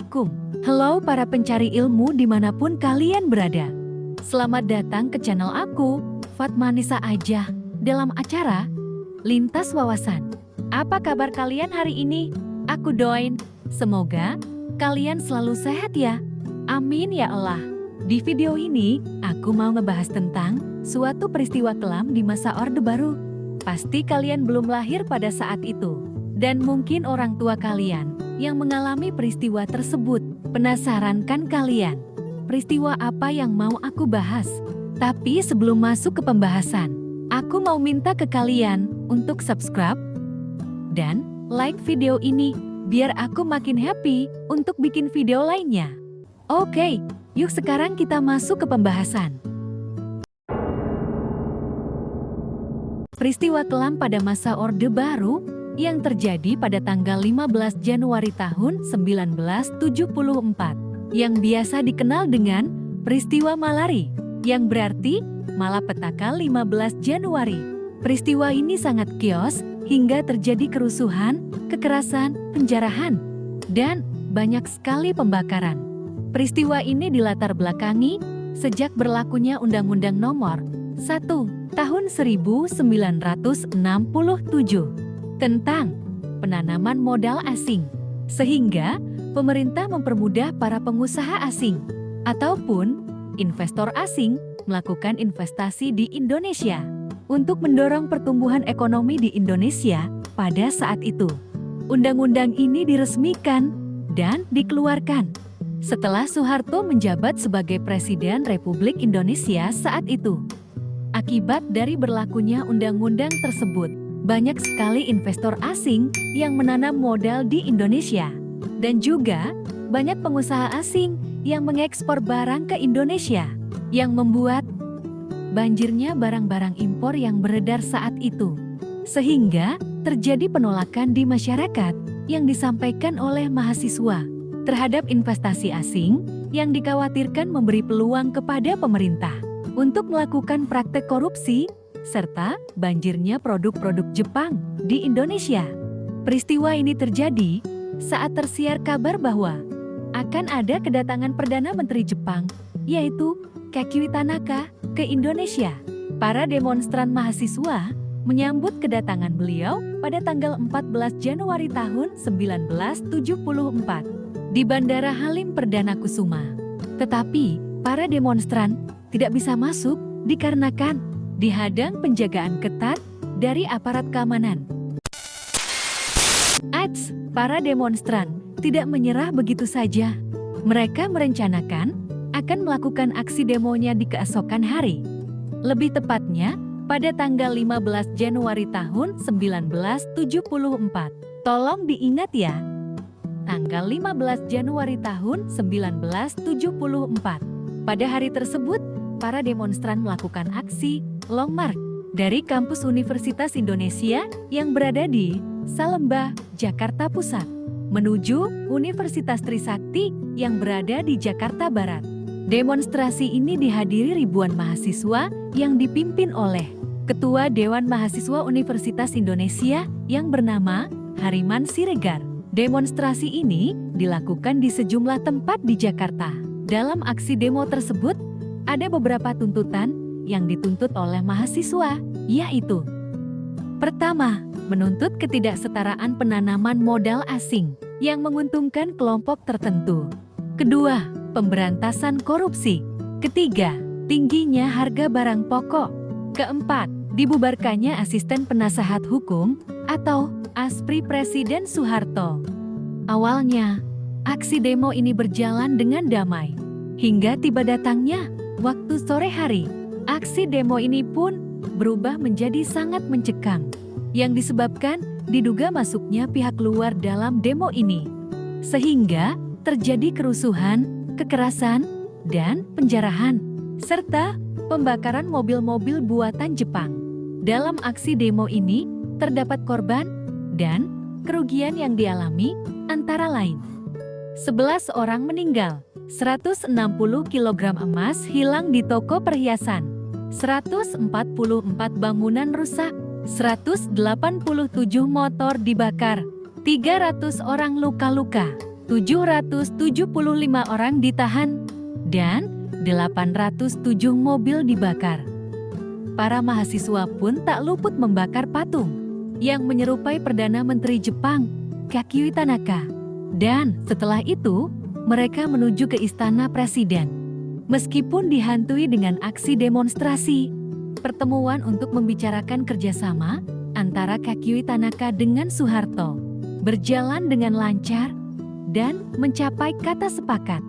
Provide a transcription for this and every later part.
Assalamualaikum. Halo para pencari ilmu dimanapun kalian berada. Selamat datang ke channel aku, Fatmanisa Aja, dalam acara Lintas Wawasan. Apa kabar kalian hari ini? Aku doain, semoga kalian selalu sehat ya. Amin ya Allah. Di video ini, aku mau ngebahas tentang suatu peristiwa kelam di masa Orde Baru. Pasti kalian belum lahir pada saat itu. Dan mungkin orang tua kalian yang mengalami peristiwa tersebut. Penasaran kan kalian? Peristiwa apa yang mau aku bahas? Tapi sebelum masuk ke pembahasan, aku mau minta ke kalian untuk subscribe dan like video ini biar aku makin happy untuk bikin video lainnya. Oke, yuk sekarang kita masuk ke pembahasan. Peristiwa kelam pada masa Orde Baru yang terjadi pada tanggal 15 Januari tahun 1974, yang biasa dikenal dengan peristiwa Malari, yang berarti malapetaka 15 Januari. Peristiwa ini sangat kios hingga terjadi kerusuhan, kekerasan, penjarahan, dan banyak sekali pembakaran. Peristiwa ini dilatar belakangi sejak berlakunya Undang-Undang Nomor 1 Tahun 1967 tentang penanaman modal asing, sehingga pemerintah mempermudah para pengusaha asing ataupun investor asing melakukan investasi di Indonesia untuk mendorong pertumbuhan ekonomi di Indonesia pada saat itu. Undang-undang ini diresmikan dan dikeluarkan setelah Soeharto menjabat sebagai Presiden Republik Indonesia saat itu. Akibat dari berlakunya undang-undang tersebut, banyak sekali investor asing yang menanam modal di Indonesia. Dan juga banyak pengusaha asing yang mengekspor barang ke Indonesia, yang membuat banjirnya barang-barang impor yang beredar saat itu. Sehingga terjadi penolakan di masyarakat yang disampaikan oleh mahasiswa terhadap investasi asing yang dikhawatirkan memberi peluang kepada pemerintah untuk melakukan praktek korupsi serta banjirnya produk-produk Jepang di Indonesia. Peristiwa ini terjadi saat tersiar kabar bahwa akan ada kedatangan Perdana Menteri Jepang, yaitu Kakiwi Tanaka, ke Indonesia. Para demonstran mahasiswa menyambut kedatangan beliau pada tanggal 14 Januari tahun 1974 di Bandara Halim Perdana Kusuma. Tetapi, para demonstran tidak bisa masuk dikarenakan dihadang penjagaan ketat dari aparat keamanan. Ats, para demonstran tidak menyerah begitu saja. Mereka merencanakan akan melakukan aksi demonya di keesokan hari. Lebih tepatnya, pada tanggal 15 Januari tahun 1974. Tolong diingat ya, tanggal 15 Januari tahun 1974. Pada hari tersebut, para demonstran melakukan aksi Long March dari kampus Universitas Indonesia yang berada di Salemba, Jakarta Pusat, menuju Universitas Trisakti yang berada di Jakarta Barat. Demonstrasi ini dihadiri ribuan mahasiswa yang dipimpin oleh Ketua Dewan Mahasiswa Universitas Indonesia yang bernama Hariman Siregar. Demonstrasi ini dilakukan di sejumlah tempat di Jakarta. Dalam aksi demo tersebut, ada beberapa tuntutan yang dituntut oleh mahasiswa, yaitu: pertama, menuntut ketidaksetaraan penanaman modal asing yang menguntungkan kelompok tertentu. Kedua, pemberantasan korupsi. Ketiga, tingginya harga barang pokok. Keempat, dibubarkannya Asisten Penasehat Hukum atau ASPRI Presiden Soeharto. Awalnya, aksi demo ini berjalan dengan damai. Hingga tiba datangnya waktu sore hari, aksi demo ini pun berubah menjadi sangat mencekam, yang disebabkan diduga masuknya pihak luar dalam demo ini. Sehingga terjadi kerusuhan, kekerasan, dan penjarahan, serta pembakaran mobil-mobil buatan Jepang. Dalam aksi demo ini, terdapat korban dan kerugian yang dialami antara lain: 11 orang meninggal, 160 kg emas hilang di toko perhiasan, 144 bangunan rusak, 187 motor dibakar, 300 orang luka-luka. 775 orang ditahan, dan 807 mobil dibakar. Para mahasiswa pun tak luput membakar patung yang menyerupai Perdana Menteri Jepang, Kakuei Tanaka. Dan setelah itu, mereka menuju ke Istana Presiden. Meskipun dihantui dengan aksi demonstrasi, pertemuan untuk membicarakan kerjasama antara Kakuei Tanaka dengan Soeharto berjalan dengan lancar dan mencapai kata sepakat.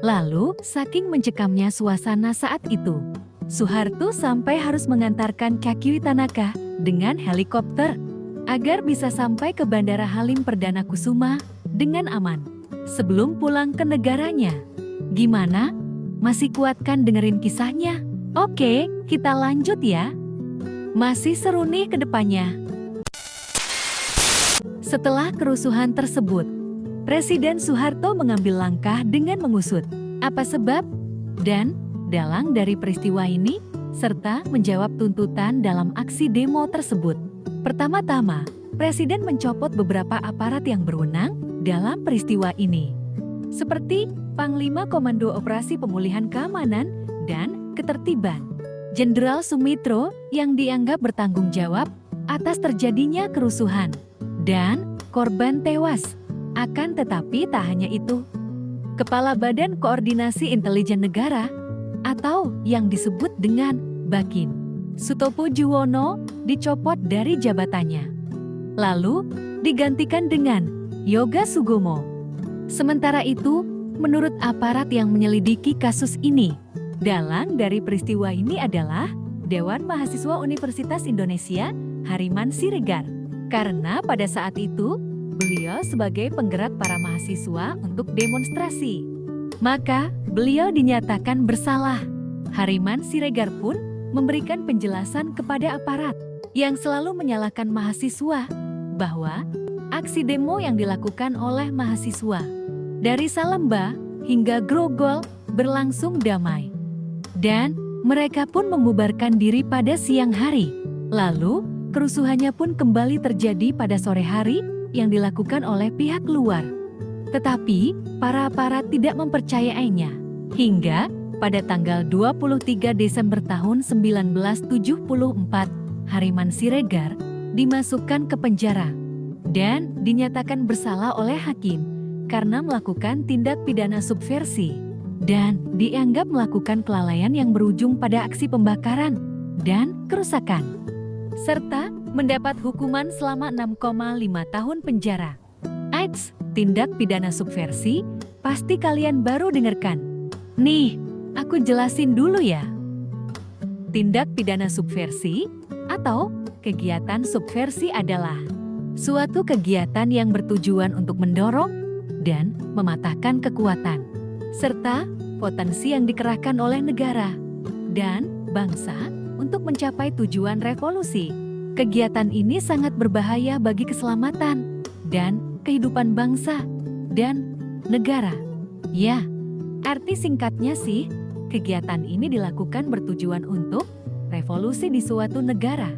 Lalu, saking mencekamnya suasana saat itu, Soeharto sampai harus mengantarkan Kakuei Tanaka dengan helikopter agar bisa sampai ke Bandara Halim Perdana Kusuma dengan aman sebelum pulang ke negaranya. Gimana? Masih kuat kan dengerin kisahnya? Oke, kita lanjut ya. Masih seru nih ke depannya. Setelah kerusuhan tersebut, Presiden Soeharto mengambil langkah dengan mengusut apa sebab dan dalang dari peristiwa ini, serta menjawab tuntutan dalam aksi demo tersebut. Pertama-tama, Presiden mencopot beberapa aparat yang berwenang dalam peristiwa ini, seperti Panglima Komando Operasi Pemulihan Keamanan dan Ketertiban, Jenderal Sumitro yang dianggap bertanggung jawab atas terjadinya kerusuhan, dan korban tewas. Akan tetapi tak hanya itu, Kepala Badan Koordinasi Intelijen Negara atau yang disebut dengan Bakin, Sutopo Juwono dicopot dari jabatannya. Lalu digantikan dengan Yoga Sugomo. Sementara itu, menurut aparat yang menyelidiki kasus ini, dalang dari peristiwa ini adalah Dewan Mahasiswa Universitas Indonesia, Hariman Siregar. Karena pada saat itu, beliau sebagai penggerak para mahasiswa untuk demonstrasi, maka beliau dinyatakan bersalah. Hariman Siregar pun memberikan penjelasan kepada aparat yang selalu menyalahkan mahasiswa bahwa aksi demo yang dilakukan oleh mahasiswa dari Salemba hingga Grogol berlangsung damai. Dan mereka pun membubarkan diri pada siang hari. Lalu, kerusuhannya pun kembali terjadi pada sore hari yang dilakukan oleh pihak luar. Tetapi, para aparat tidak mempercayainya. Hingga pada tanggal 23 Desember tahun 1974, Hariman Siregar dimasukkan ke penjara dan dinyatakan bersalah oleh hakim karena melakukan tindak pidana subversi dan dianggap melakukan kelalaian yang berujung pada aksi pembakaran dan kerusakan, serta mendapat hukuman selama 6,5 tahun penjara. Eits, tindak pidana subversi, pasti kalian baru dengarkan. Nih, aku jelasin dulu ya. Tindak pidana subversi atau kegiatan subversi adalah suatu kegiatan yang bertujuan untuk mendorong dan mematahkan kekuatan, serta potensi yang dikerahkan oleh negara dan bangsa untuk mencapai tujuan revolusi. Kegiatan ini sangat berbahaya bagi keselamatan dan kehidupan bangsa dan negara. Ya, arti singkatnya sih, kegiatan ini dilakukan bertujuan untuk revolusi di suatu negara.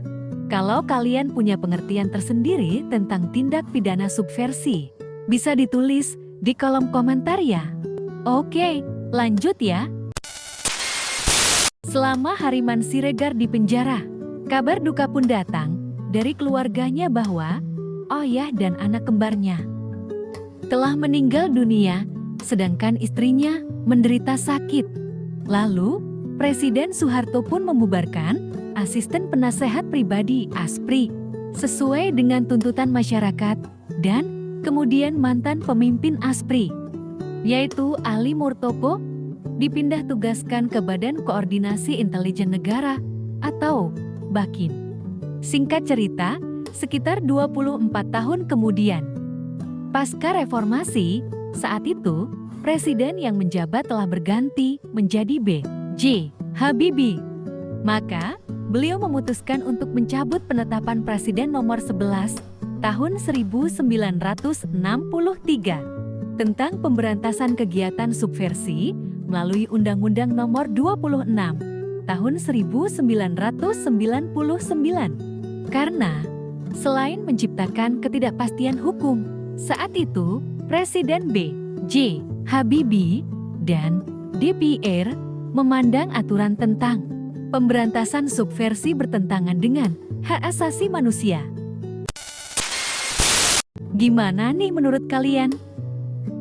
Kalau kalian punya pengertian tersendiri tentang tindak pidana subversi, bisa ditulis di kolom komentar ya. Oke, lanjut ya. Selama Hariman Siregar di penjara, kabar duka pun datang dari keluarganya bahwa ayah dan anak kembarnya telah meninggal dunia, sedangkan istrinya menderita sakit. Lalu, Presiden Soeharto pun membubarkan Asisten Penasehat Pribadi (ASPRI) sesuai dengan tuntutan masyarakat dan kemudian mantan pemimpin ASPRI, yaitu Ali Murtopo, dipindah tugaskan ke Badan Koordinasi Intelijen Negara atau Bakin. Singkat cerita, sekitar 24 tahun kemudian, pasca reformasi, saat itu presiden yang menjabat telah berganti menjadi B.J. Habibie. Maka, beliau memutuskan untuk mencabut penetapan Presiden nomor 11 tahun 1963 tentang pemberantasan kegiatan subversi melalui Undang-Undang nomor 26 tahun 1999. Karena selain menciptakan ketidakpastian hukum, saat itu Presiden B.J. Habibie dan DPR memandang aturan tentang pemberantasan subversi bertentangan dengan hak asasi manusia. Gimana nih menurut kalian?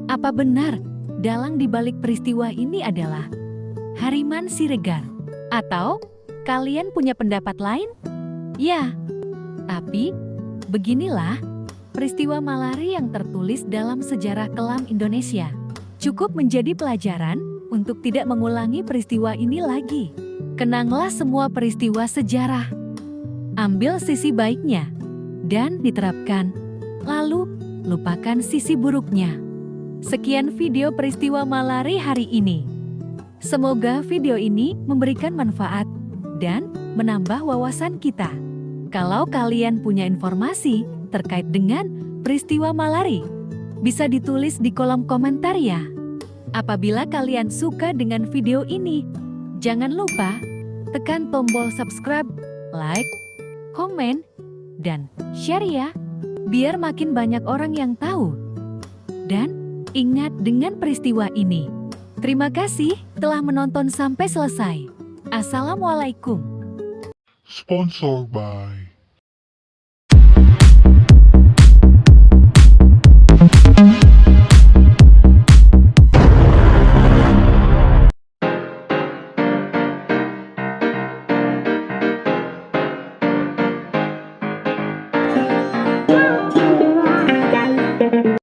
Apa benar dalang dibalik peristiwa ini adalah Harriman Siregar? Atau kalian punya pendapat lain? Ya, tapi beginilah peristiwa Malari yang tertulis dalam sejarah kelam Indonesia. Cukup menjadi pelajaran untuk tidak mengulangi peristiwa ini lagi. Kenanglah semua peristiwa sejarah. Ambil sisi baiknya dan diterapkan. Lalu, lupakan sisi buruknya. Sekian video peristiwa Malari hari ini. Semoga video ini memberikan manfaat dan menambah wawasan kita. Kalau kalian punya informasi terkait dengan peristiwa Malari, bisa ditulis di kolom komentar ya. Apabila kalian suka dengan video ini, jangan lupa tekan tombol subscribe, like, komen, dan share ya, biar makin banyak orang yang tahu. Dan ingat dengan peristiwa ini. Terima kasih telah menonton sampai selesai. Assalamualaikum. Sponsored by